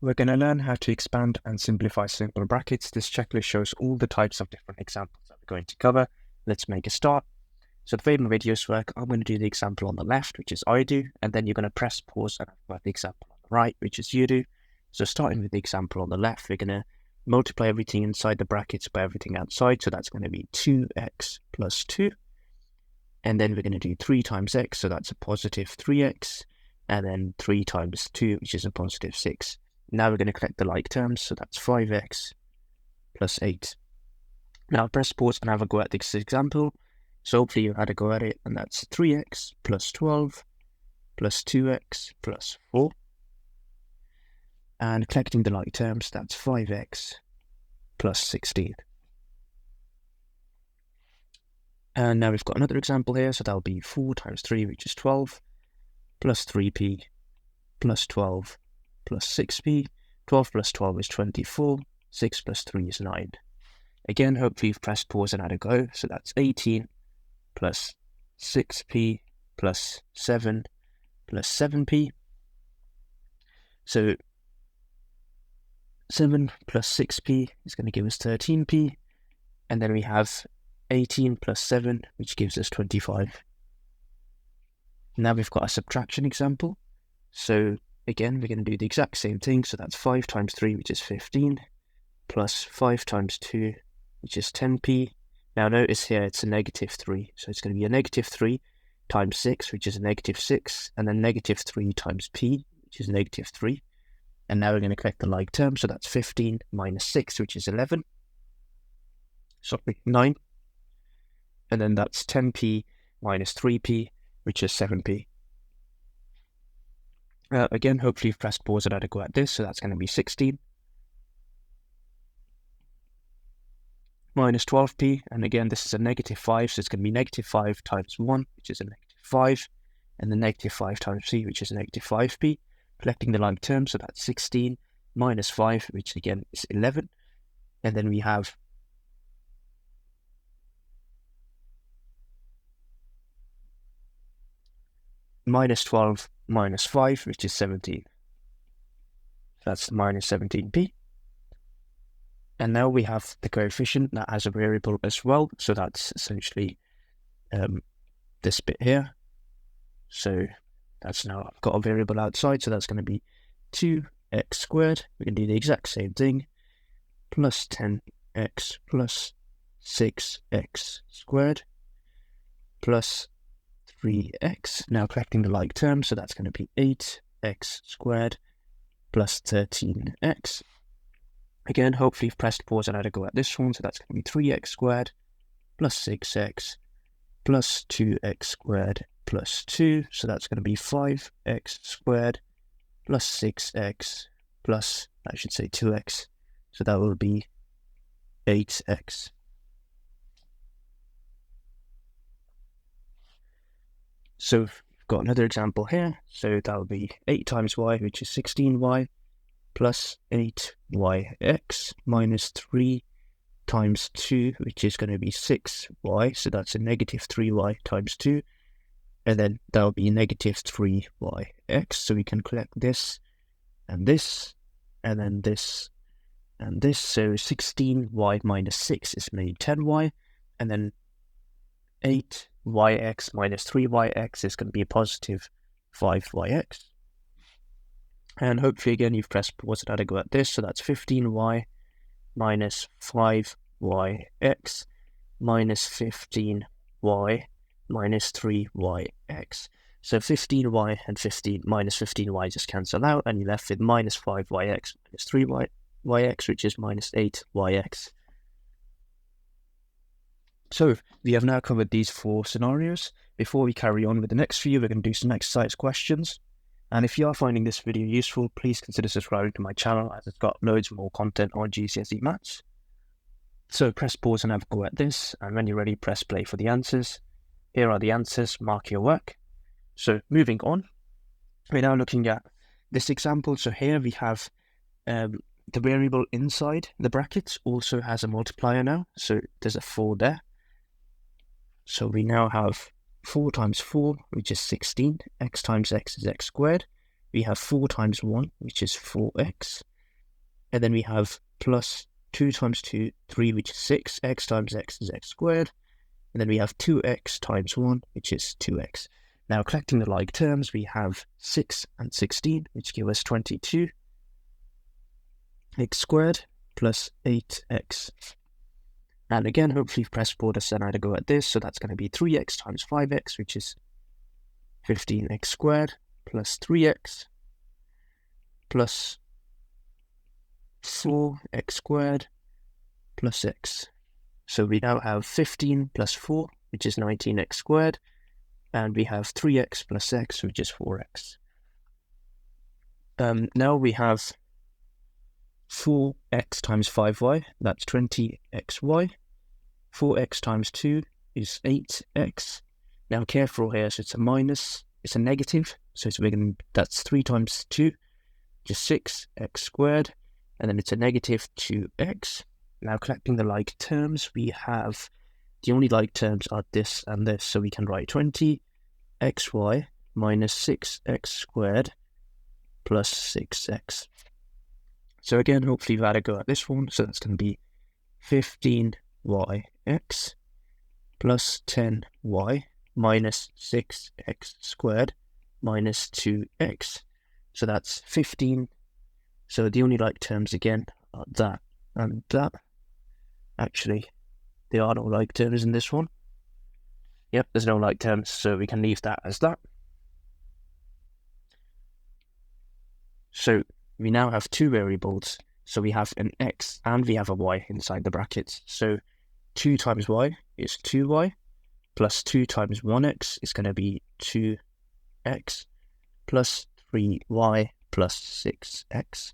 We're going to learn how to expand and simplify simple brackets. This checklist shows all the types of different examples that we're going to cover. Let's make a start. So the way my videos work, I'm going to do the example on the left, which is I do, and then you're going to press pause and I've got the example on the right, which is you do. So starting with the example on the left, we're going to multiply everything inside the brackets by everything outside. So that's going to be 2x plus 2. And then we're going to do 3 times x, so that's a positive 3x. And then 3 times 2, which is a positive 6. Now we're going to collect the like terms, so that's 5x plus 8. Now press pause and have a go at this example. So hopefully you had a go at it, and that's 3x plus 12 plus 2x plus 4. And collecting the like terms, that's 5x plus 16. And now we've got another example here, so that'll be 4 times 3, which is 12, plus 3p, plus 12, plus 6p. 12 plus 12 is 24, 6 plus 3 is 9. Again, hopefully you've pressed pause and had a go, so that's 18 plus 6p plus 7 plus 7p. So 7 plus 6p is going to give us 13p, and then we have 18 plus 7, which gives us 25. Now we've got a subtraction example. So again, we're going to do the exact same thing. So that's 5 times 3, which is 15, plus 5 times 2, which is 10p. Now notice here it's a negative 3. So it's going to be a negative 3 times 6, which is a negative 6, and then negative 3 times p, which is negative 3. And now we're going to collect the like term. So that's 15 minus 6, which is 11. Sorry, 9. And then that's 10p minus 3p, which is 7p. Again, hopefully you've pressed pause and had a go at this, so that's going to be 16 minus 12p, and again this is a negative 5, so it's going to be negative 5 times 1, which is a negative 5, and then negative 5 times p, which is a negative 5p. Collecting the like term, so that's 16 minus 5, which again is 11, and then we have minus 12 minus 5, which is 17. That's minus 17p. And now we have the coefficient that has a variable as well. So that's essentially this bit here. So that's now got a variable outside. So that's going to be 2x squared. We can do the exact same thing. Plus 10x plus 6x squared plus 3x. Now collecting the like term, so that's going to be 8x squared plus 13x. Again, hopefully you've pressed pause and had a go at this one, so that's going to be 3x squared plus 6x plus 2x squared plus 2, so that's going to be 5x squared plus 6x plus, I should say 2x, so that will be 8x. So we've got another example here, so that will be 8 times y, which is 16y, plus 8yx minus 3 times 2, which is going to be 6y, so that's a negative 3y times 2, and then that will be negative 3yx, so we can collect this, and then this, and this, so 16y minus 6 is made 10y, and then 8yx minus 3yx is going to be a positive 5yx. And hopefully again you've pressed pause and had a go at this, so that's 15y minus 5yx minus 15y minus 3yx. So 15y and 15 minus 15y just cancel out, and you're left with minus 5yx minus 3yx, which is minus 8yx. So we have now covered these 4 scenarios. Before we carry on with the next few, we're going to do some exercise questions. And if you are finding this video useful, please consider subscribing to my channel, as it's got loads more content on GCSE maths. So press pause and have a go at this, and when you're ready, press play for the answers. Here are the answers, mark your work. So moving on, we're now looking at this example. So here we have the variable inside the brackets also has a multiplier now, so there's a 4 there. So we now have 4 times 4, which is 16. X times x is x squared. we have 4 times 1, which is 4x. And then we have plus 2 times 2, 3, which is 6. X times x is x squared. And then we have 2x times 1, which is 2x. Now, collecting the like terms, we have 6 and 16, which give us 22. X squared plus 8x. And again, hopefully you've pressed pause and I had a go at this. So that's going to be 3x times 5x, which is 15x squared plus 3x plus 4x squared plus x. So we now have 15 plus 4, which is 19x squared. And we have 3x plus x, which is 4x. Now we have 4x times 5y, that's 20xy. 4x times 2 is 8x. Now careful here, so it's a minus, it's a negative, so that's 3 times 2, just 6x squared, and then it's a negative 2x. Now collecting the like terms, we have, the only like terms are this and this, so we can write 20xy minus 6x squared plus 6x. So again, hopefully you've had a go at this one. So that's going to be 15yx plus 10y minus 6x squared minus 2x. So that's 15. So the only like terms again are that and that. Actually, there are no like terms in this one. Yep, there's no like terms, so we can leave that as that. So we now have two variables. So we have an x and we have a y inside the brackets. So 2 times y is 2y, plus 2 times 1x is going to be 2x, plus 3y plus 6x.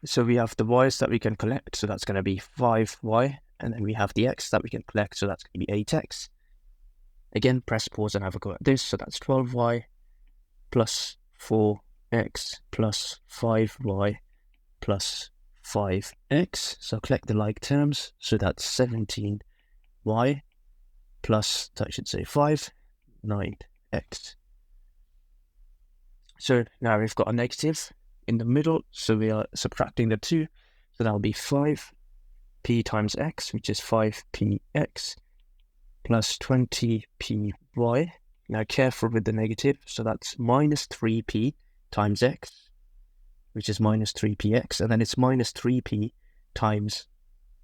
So we have the y's that we can collect, so that's going to be 5y, and then we have the x that we can collect, so that's going to be 8x. Again, press pause and have a go at this, so that's 12y plus 4x plus 5y plus 5x. So collect the like terms, so that's 17y plus, that should say 5, 9x. So now we've got a negative in the middle, so we are subtracting the 2, so that'll be 5p times x, which is 5px, plus 20py. Now careful with the negative, so that's minus 3p times x, which is minus 3px, and then it's minus 3p times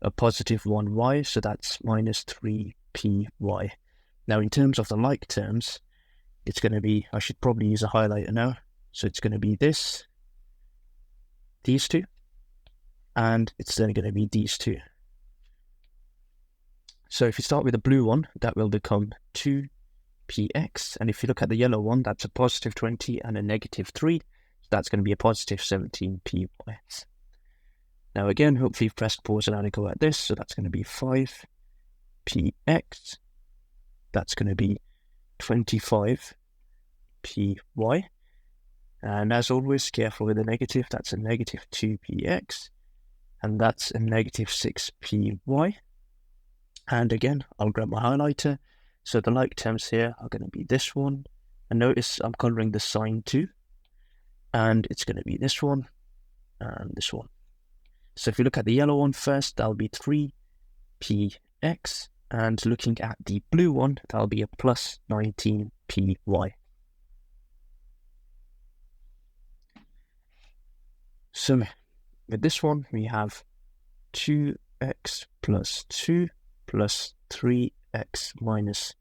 a positive 1y, so that's minus 3py. Now in terms of the like terms, it's going to be, I should probably use a highlighter now, so it's going to be this, these two, and it's then going to be these two. So if you start with the blue one, that will become 2px, and if you look at the yellow one, that's a positive 20 and a negative 3, so that's going to be a positive 17py. Now again, hopefully you've pressed pause and had a go at this, so that's going to be 5px, that's going to be 25py, and as always, careful with the negative, that's a negative 2px, and that's a negative 6py. And again, I'll grab my highlighter. So the like terms here are going to be this one. And notice I'm coloring the sign too. And it's going to be this one and this one. So if you look at the yellow one first, that'll be 3px. And looking at the blue one, that'll be a plus 19py. So with this one, we have 2x plus 2 plus 3x minus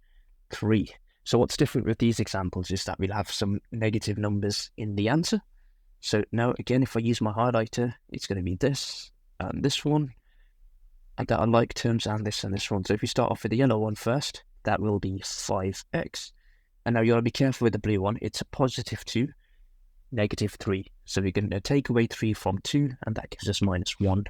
3. So what's different with these examples is that we'll have some negative numbers in the answer. So now again, if I use my highlighter, it's going to be this and this one, and that are like terms, and this one. So if you start off with the yellow one first, that will be 5x. And now you got to be careful with the blue one. It's a positive 2, negative 3. So we're going to take away 3 from 2, and that gives us minus 1.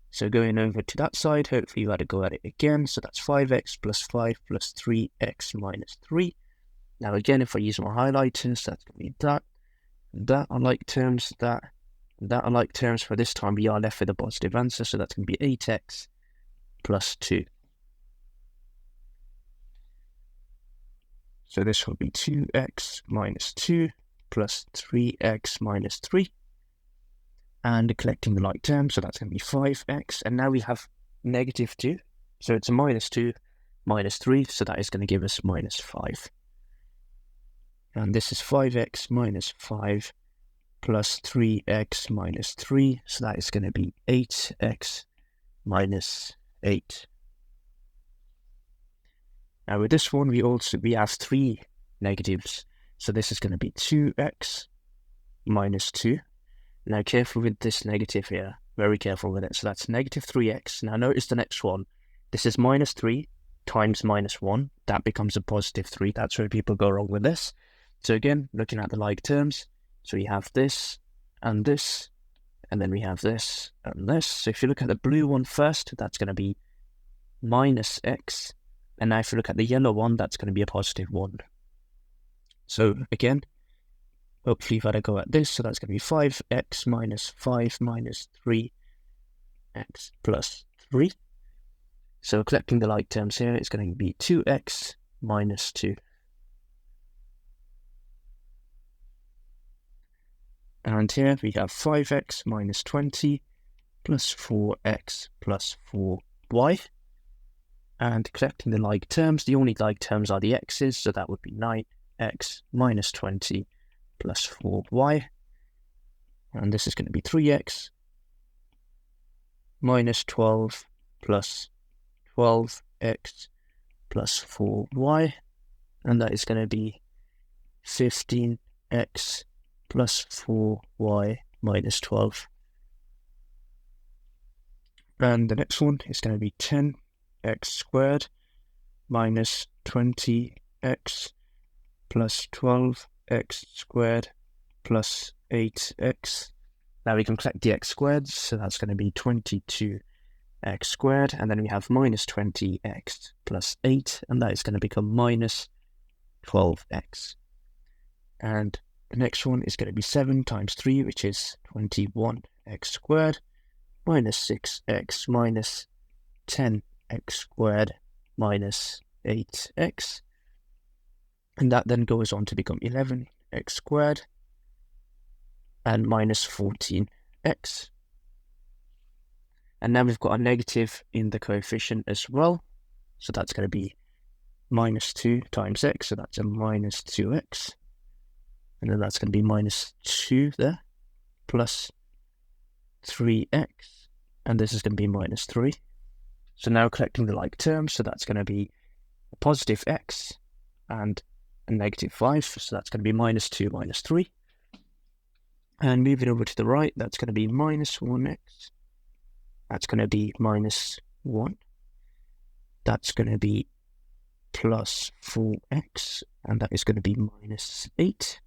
So going over to that side, hopefully you had to go at it again. So that's 5x plus 5 plus 3x minus 3. Now again, if I use my highlighters, that's going to be that are like terms, that are like terms. For this time, we are left with a positive answer. So that's going to be 8x plus 2. So this will be 2x minus 2 plus 3x minus 3. And collecting the like term, so that's going to be 5x. And now we have negative 2. So it's a minus 2 minus 3, so that is going to give us minus 5. And this is 5x minus 5 plus 3x minus 3, so that is going to be 8x minus 8. Now with this one, we have 3 negatives, so this is going to be 2x minus 2. Now careful with this negative here, very careful with it. So that's negative 3x. Now notice the next one. This is minus 3 times minus 1. That becomes a positive 3. That's where people go wrong with this. So again, looking at the like terms, so we have this, and then we have this, and this. So if you look at the blue one first, that's going to be minus x. And now if you look at the yellow one, that's going to be a positive 1. So again, hopefully if I go at this, so that's going to be 5x minus 5 minus 3x plus 3. So collecting the like terms here, it's going to be 2x minus 2. And here we have 5x minus 20 plus 4x plus 4y. And collecting the like terms, the only like terms are the x's, so that would be 9x minus 20 plus 4y. And this is going to be 3x minus 12 plus 12x plus 4y. And that is going to be 15x plus 4y minus 12. And the next one is going to be 10x squared minus 20x plus 12x squared plus 8x. Now we can collect the x squared, so that's going to be 22x squared, and then we have minus 20x plus 8, and that is going to become minus 12x. And the next one is going to be 7 times 3, which is 21x squared, minus 6x minus 10x squared minus 8x. And that then goes on to become 11x squared and minus 14x. And now we've got a negative in the coefficient as well. So that's going to be minus 2 times x, so that's a minus 2x. And then that's going to be minus 2 there, plus 3x. And this is going to be minus 3. So now collecting the like terms, so that's going to be a positive x and a negative 5. So that's going to be minus 2 minus 3. And moving over to the right, that's going to be minus 1x. That's going to be minus 1. That's going to be plus 4x. And that is going to be minus 8.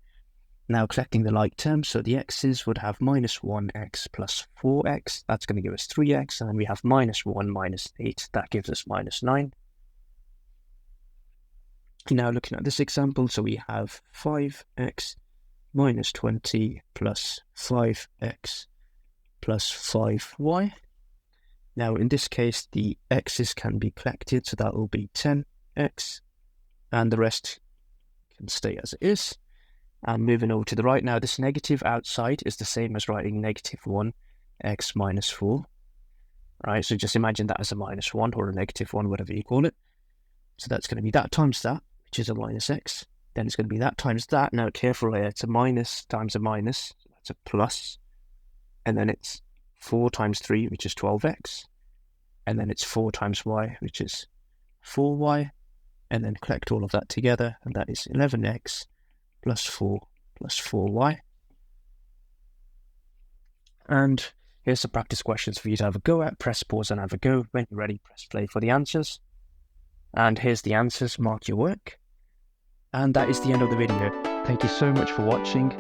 Now collecting the like terms, so the x's would have minus 1x plus 4x. That's going to give us 3x. And then we have minus 1 minus 8. That gives us minus 9. Now looking at this example, so we have 5x minus 20 plus 5x plus 5y. Now in this case, the x's can be collected, so that will be 10x, and the rest can stay as it is. And moving over to the right now, this negative outside is the same as writing negative 1x minus 4. Right, so just imagine that as a minus 1 or a negative 1, whatever you call it. So that's going to be that times that, which is a minus x. Then it's going to be that times that. Now careful here, it's a minus times a minus, so that's a plus. And then it's 4 times 3, which is 12x. And then it's 4 times y, which is 4y. And then collect all of that together, and that is 11x plus 4 plus 4y. And here's some practice questions for you to have a go at. Press pause and have a go. When you're ready, press play for the answers. And here's the answers. Mark your work. And that is the end of the video. Thank you so much for watching,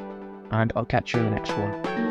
and I'll catch you in the next one.